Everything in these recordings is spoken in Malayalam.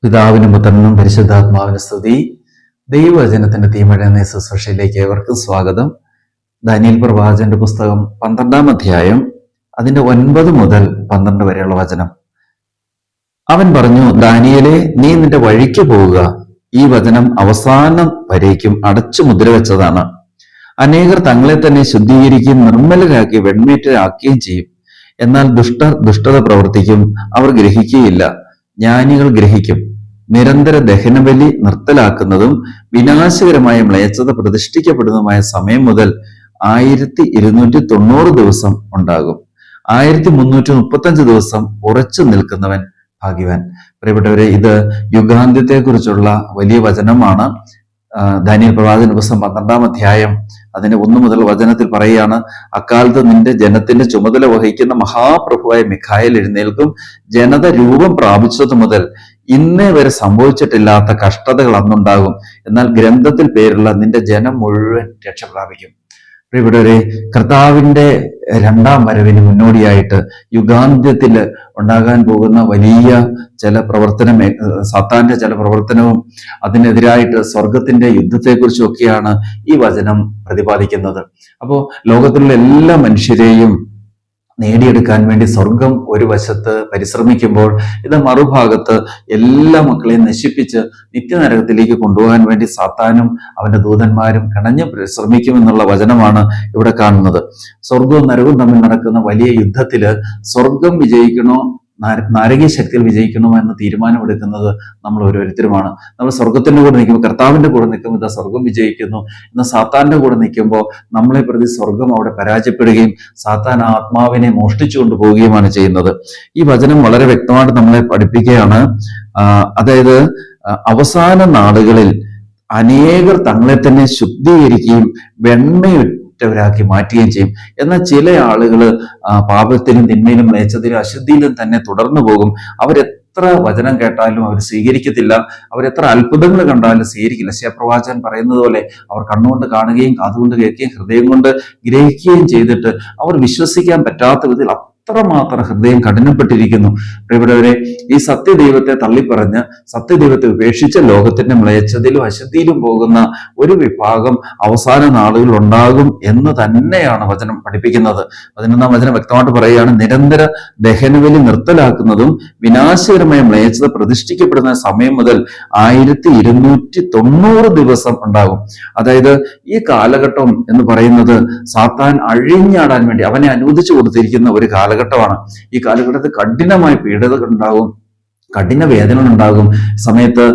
പിതാവിനും പുത്രനും പരിശുദ്ധാത്മാവിനും സ്തുതി. ദൈവവചനത്തിന്റെ തീമഴ എന്ന ശുശ്രൂഷയിലേക്ക് ഏവർക്കും സ്വാഗതം. ദാനിയേൽ പ്രവാചകന്റെ പുസ്തകം 12-ാം അധ്യായം അതിന്റെ 9 മുതൽ 12 വരെയുള്ള വചനം. അവൻ പറഞ്ഞു, ദാനിയേലേ, നീ നിന്റെ വഴിക്ക് പോവുക. ഈ വചനം അവസാനം വരേക്കും അടച്ചു മുദ്ര വെച്ചതാണ്. അനേകർ തങ്ങളെ തന്നെ ശുദ്ധീകരിക്കുകയും നിർമ്മലരാക്കി വെണ്മേറ്റരാക്കുകയും ചെയ്യും. എന്നാൽ ദുഷ്ടർ ദുഷ്ടത പ്രവർത്തിക്കും, അവർ ഗ്രഹിക്കുകയില്ല. ജ്ഞാനികൾ ഗ്രഹിക്കും. നിരന്തര ദഹനബലി നിർത്തലാക്കുന്നതും വിനാശകരമായ മ്ലേച്ഛത പ്രതിഷ്ഠിക്കപ്പെടുന്നതുമായ സമയം മുതൽ 1290 ദിവസം ഉണ്ടാകും. 1335 ദിവസം ഉറച്ചു നിൽക്കുന്നവൻ ഭാഗ്യവാൻ. പ്രിയപ്പെട്ടവരെ, ഇത് യുഗാന്ത്യത്തെ കുറിച്ചുള്ള വലിയ വചനമാണ്. ദാനിയേൽ പ്രവാചകന്റെ പുസ്തകം 12-ാം അധ്യായം അതിന്റെ 1 മുതൽ വചനത്തിൽ പറയുകയാണ്, അക്കാലത്ത് നിന്റെ ജനത്തിന്റെ ചുമതല വഹിക്കുന്ന മഹാപ്രഭുവായ മിഖായേൽ എഴുന്നേൽക്കും. ജനത രൂപം പ്രാപിച്ചതു മുതൽ ഇന്നേ വരെ സംഭവിച്ചിട്ടില്ലാത്ത കഷ്ടതകൾ അന്നുണ്ടാകും. എന്നാൽ ഗ്രന്ഥത്തിൽ പേരുള്ള നിന്റെ ജനം മുഴുവൻ രക്ഷ പ്രാപിക്കും. പ്രിയപ്പെട്ടവരെ, കർത്താവിന്റെ 2ാം വരവിന് മുന്നോടിയായിട്ട് യുഗാന്ത്യത്തിൽ ഉണ്ടാകാൻ പോകുന്ന വലിയ ചില സാത്താന്റെ ചില പ്രവർത്തനവും അതിനെതിരായിട്ട് സ്വർഗത്തിന്റെ യുദ്ധത്തെക്കുറിച്ചും ഒക്കെയാണ് ഈ വചനം പ്രതിപാദിക്കുന്നത്. അപ്പോൾ ലോകത്തിലുള്ള എല്ലാ മനുഷ്യരെയും നേടിയെടുക്കാൻ വേണ്ടി സ്വർഗം ഒരു വശത്ത് പരിശ്രമിക്കുമ്പോൾ, ഇത് മറുഭാഗത്ത് എല്ലാ മക്കളെയും നശിപ്പിച്ച് നിത്യനരകത്തിലേക്ക് കൊണ്ടുപോകാൻ വേണ്ടി സാത്താനും അവന്റെ ദൂതന്മാരും കിണഞ്ഞ് പരിശ്രമിക്കുമെന്നുള്ള വചനമാണ് ഇവിടെ കാണുന്നത്. സ്വർഗവും നരകവും തമ്മിൽ നടക്കുന്ന വലിയ യുദ്ധത്തില് സ്വർഗം വിജയിക്കണോ നാരകീയ ശക്തിയിൽ വിജയിക്കണോ എന്ന് തീരുമാനമെടുക്കുന്നത് നമ്മൾ ഓരോരുത്തരുമാണ്. നമ്മൾ സ്വർഗത്തിന്റെ കൂടെ നിൽക്കുമ്പോൾ, കർത്താവിന്റെ കൂടെ നിൽക്കുമ്പോൾ ഇതാ സ്വർഗം വിജയിക്കുന്നു. എന്നാൽ സാത്താന്റെ കൂടെ നിൽക്കുമ്പോൾ നമ്മളെ പ്രതി സ്വർഗം അവിടെ പരാജയപ്പെടുകയും സാത്താൻ ആത്മാവിനെ മോഷ്ടിച്ചു കൊണ്ടുപോവുകയുമാണ് ചെയ്യുന്നത്. ഈ വചനം വളരെ വ്യക്തമായിട്ട് നമ്മളെ പഠിപ്പിക്കുകയാണ്. അതായത് അവസാന നാളുകളിൽ അനേകർ തങ്ങളെ തന്നെ ശുദ്ധീകരിക്കുകയും വെണ്മയുറ്റവരാക്കി മാറ്റുകയും ചെയ്യും. എന്നാൽ ചില ആളുകൾ പാപത്തിലും തിന്മയിലും മ്ലേച്ഛതയിലും അശുദ്ധിയിലും തന്നെ തുടർന്നു പോകും. അവരെത്ര വചനം കേട്ടാലും അവർ സ്വീകരിക്കത്തില്ല. അവരെത്ര അത്ഭുതങ്ങൾ കണ്ടാലും സ്വീകരിക്കില്ല. യശയ്യാപ്രവാചകൻ പറയുന്നത് പോലെ അവർ കണ്ണുകൊണ്ട് കാണുകയും കാതുകൊണ്ട് കേൾക്കുകയും ഹൃദയം കൊണ്ട് ഗ്രഹിക്കുകയും ചെയ്തിട്ട് അവർ വിശ്വസിക്കാൻ പറ്റാത്ത വിധത്തിൽ അത്രമാത്രം ഹൃദയം കഠിനപ്പെട്ടിരിക്കുന്നു. പ്രിയപ്പെട്ടവരെ, ഈ സത്യദൈവത്തെ തള്ളിപ്പറഞ്ഞ് സത്യദൈവത്തെ ഉപേക്ഷിച്ച ലോകത്തിന്റെ മ്ലേച്ഛതയിലും അശുദ്ധിയിലും പോകുന്ന ഒരു വിഭാഗം അവസാന നാളുകൾ ഉണ്ടാകും എന്ന് തന്നെയാണ് വചനം പഠിപ്പിക്കുന്നത്. 11-ാം വചനം വ്യക്തമായിട്ട് പറയുകയാണ്, നിരന്തര ദഹനബലി നിർത്തലാക്കുന്നതും വിനാശകരമായ മ്ലേച്ഛത പ്രതിഷ്ഠിക്കപ്പെടുന്ന സമയം മുതൽ 1290 ദിവസം ഉണ്ടാകും. അതായത് ഈ കാലഘട്ടം എന്ന് പറയുന്നത് സാത്താൻ അഴിഞ്ഞാടാൻ വേണ്ടി അവനെ അനുവദിച്ചു കൊടുത്തിരിക്കുന്ന ഒരു കാലഘട്ടമാണ്. ഈ കാലഘട്ടത്തിൽ കഠിനമായ പീഡകൾ ഉണ്ടാകും, കഠിന വേദനകൾ ഉണ്ടാകും. സമയത്ത്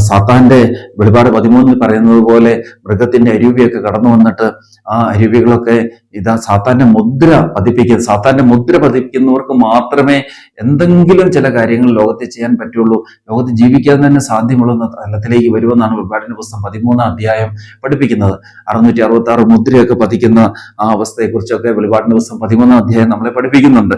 സാത്താന്റെ വെളിപാട് 13 പറയുന്നത് പോലെ മൃഗത്തിന്റെ അരൂപിയൊക്കെ കടന്നു വന്നിട്ട് ആ അരൂപികളൊക്കെ ഇതാ സാത്താന്റെ മുദ്ര പതിപ്പിക്കുന്നവർക്ക് മാത്രമേ എന്തെങ്കിലും ചില കാര്യങ്ങൾ ലോകത്തിൽ ചെയ്യാൻ പറ്റുള്ളൂ, ലോകത്ത് ജീവിക്കാൻ തന്നെ സാധ്യമുള്ള തലത്തിലേക്ക് വരുമെന്നാണ് വെളിപാടിന്റെ പുസ്തകം 13-ാം അധ്യായം പഠിപ്പിക്കുന്നത്. 666 മുദ്രയൊക്കെ പതിക്കുന്ന ആ അവസ്ഥയെക്കുറിച്ചൊക്കെ വെളിപാടിന്റെ പുസ്തകം 13-ാം അധ്യായം നമ്മളെ പഠിപ്പിക്കുന്നുണ്ട്.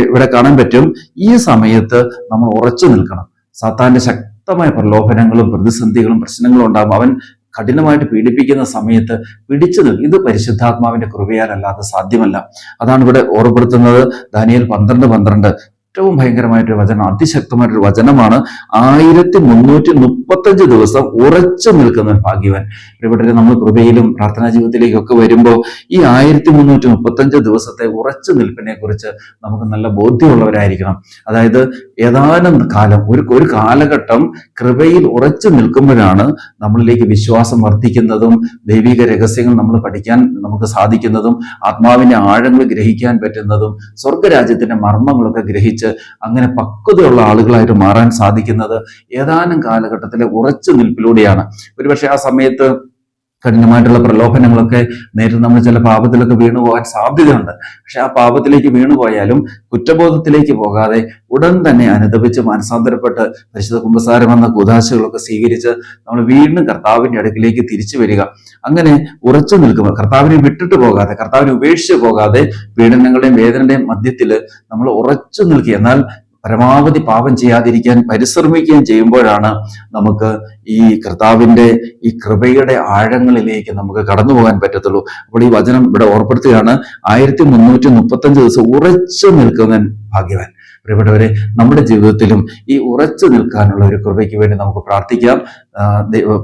ഇവിടെ കാണാൻ പറ്റും, ഈ സമയത്ത് നമ്മൾ ഉറച്ചു നിൽക്കണം. സാത്താന്റെ ശക്തമായ പ്രലോഭനങ്ങളും പ്രതിസന്ധികളും പ്രശ്നങ്ങളും ഉണ്ടാകും. അവൻ കഠിനമായിട്ട് പീഡിപ്പിക്കുന്ന സമയത്ത് പിടിച്ചു നിൽക്കും. ഇത് പരിശുദ്ധാത്മാവിന്റെ കൃപയാലല്ലാതെ സാധ്യമല്ല. അതാണ് ഇവിടെ ഓർമ്മപ്പെടുത്തുന്നത്. ദാനിയേൽ 12:12 ഏറ്റവും ഭയങ്കരമായിട്ടൊരു വചനം, അതിശക്തമായിട്ടൊരു വചനമാണ്. 1335 ദിവസം ഉറച്ചു നിൽക്കുന്ന ഭാഗ്യവാൻ. ഇവിടെ നമ്മൾ കൃപയിലും പ്രാർത്ഥനാ ജീവിതത്തിലേക്കും ഒക്കെ വരുമ്പോൾ ഈ 1335 ദിവസത്തെ ഉറച്ചു നിൽപ്പിനെ കുറിച്ച് നമുക്ക് നല്ല ബോധ്യമുള്ളവരായിരിക്കണം. അതായത് ഏതാനും കാലം, ഒരു കാലഘട്ടം കൃപയിൽ ഉറച്ചു നിൽക്കുമ്പോഴാണ് നമ്മളിലേക്ക് വിശ്വാസം വർദ്ധിക്കുന്നതും ദൈവിക രഹസ്യങ്ങൾ നമ്മൾ പഠിക്കാൻ നമുക്ക് സാധിക്കുന്നതും ആത്മാവിന്റെ ആഴങ്ങൾ ഗ്രഹിക്കാൻ പറ്റുന്നതും സ്വർഗരാജ്യത്തിന്റെ മർമ്മങ്ങളൊക്കെ ഗ്രഹിച്ച് അങ്ങനെ പക്വതയുള്ള ആളുകളായിട്ട് മാറാൻ സാധിക്കുന്നത് ഏതാനും കാലഘട്ടത്തിലെ ഉറച്ചു നിൽപ്പിലൂടെയാണ്. ഒരുപക്ഷെ ആ സമയത്ത് കഠിനമായിട്ടുള്ള പ്രലോഭനങ്ങളൊക്കെ നേരിട്ട് നമ്മൾ ചില പാപത്തിലൊക്കെ വീണുപോകാൻ സാധ്യതയുണ്ട്. പക്ഷെ ആ പാപത്തിലേക്ക് വീണുപോയാലും കുറ്റബോധത്തിലേക്ക് പോകാതെ ഉടൻ തന്നെ അനുദപിച്ച് മനസാന്തരപ്പെട്ട് പരിശുദ്ധ കുമ്പസാരം എന്ന കൂദാശകളൊക്കെ സ്വീകരിച്ച് നമ്മൾ വീണ്ടും കർത്താവിന്റെ അടുക്കിലേക്ക് തിരിച്ചു വരിക. അങ്ങനെ ഉറച്ചു നിൽക്കുമ്പോൾ, കർത്താവിനെ വിട്ടിട്ട് പോകാതെ, കർത്താവിനെ ഉപേക്ഷിച്ച് പോകാതെ, പീഡനങ്ങളുടെയും വേദനയുടെയും മധ്യത്തിൽ നമ്മൾ ഉറച്ചു നിൽക്കുക. എന്നാൽ പരമാവധി പാപം ചെയ്യാതിരിക്കാൻ പരിശ്രമിക്കുകയും ചെയ്യുമ്പോഴാണ് നമുക്ക് ഈ കർത്താവിന്റെ ഈ കൃപയുടെ ആഴങ്ങളിലേക്ക് നമുക്ക് കടന്നു പോകാൻ പറ്റത്തുള്ളൂ. അപ്പോൾ ഈ വചനം ഇവിടെ ഓർപ്പെടുത്തുകയാണ്, 1335 ദിവസം ഉറച്ചു നിൽക്കുന്നവൻ ഭാഗ്യവാൻ. പ്രിയപ്പെട്ടവരെ, നമ്മുടെ ജീവിതത്തിലും ഈ ഉറച്ചു നിൽക്കാനുള്ള ഒരു കൃപയ്ക്ക് വേണ്ടി നമുക്ക് പ്രാർത്ഥിക്കാം.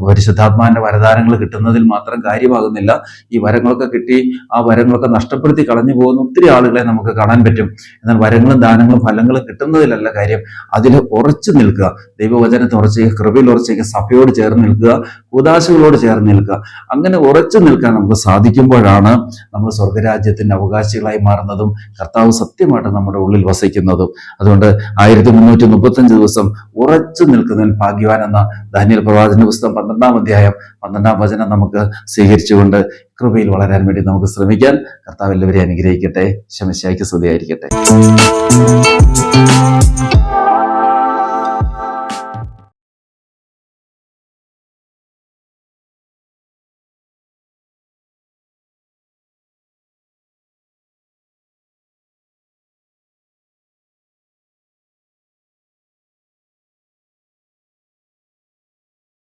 പരിശുദ്ധാത്മാവിന്റെ വരദാനങ്ങൾ കിട്ടുന്നതിൽ മാത്രം കാര്യമാകുന്നില്ല. ഈ വരങ്ങളൊക്കെ കിട്ടി ആ വരങ്ങളൊക്കെ നഷ്ടപ്പെടുത്തി കളഞ്ഞു പോകുന്ന ഒത്തിരി ആളുകളെ നമുക്ക് കാണാൻ പറ്റും. എന്നാൽ വരങ്ങളും ദാനങ്ങളും ഫലങ്ങളും കിട്ടുന്നതിലല്ല കാര്യം, അതിൽ ഉറച്ചു നിൽക്കുക, ദൈവവചനത്തിൽ ഉറച്ചു, കൃപയിൽ ഉറച്ചു, സഭയോട് ചേർന്ന് നിൽക്കുക, കൂദാശകളോട് ചേർന്ന് നിൽക്കുക. അങ്ങനെ ഉറച്ചു നിൽക്കാൻ നമുക്ക് സാധിക്കുമ്പോഴാണ് നമ്മൾ സ്വർഗരാജ്യത്തിന്റെ അവകാശികളായി മാറുന്നതും കർത്താവ് സത്യമായിട്ട് നമ്മുടെ ഉള്ളിൽ വസിക്കുന്നതും. അതുകൊണ്ട് 1335 ദിവസം ഉറച്ചു നിൽക്കുന്നവൻ ഭാഗ്യവാൻ എന്ന ദാനിയേൽ പ്രവാചകന്റെ പുസ്തകം 12-ാം അധ്യായം 12-ാം വചനം നമുക്ക് സ്വീകരിച്ചുകൊണ്ട് കൃപയിൽ വളരാൻ വേണ്ടി നമുക്ക് ശ്രമിക്കാൻ. കർത്താവ് എല്ലാവരെയും അനുഗ്രഹിക്കട്ടെ. ശമിശിഹായ്ക്ക് സ്തുതിയായിരിക്കട്ടെ.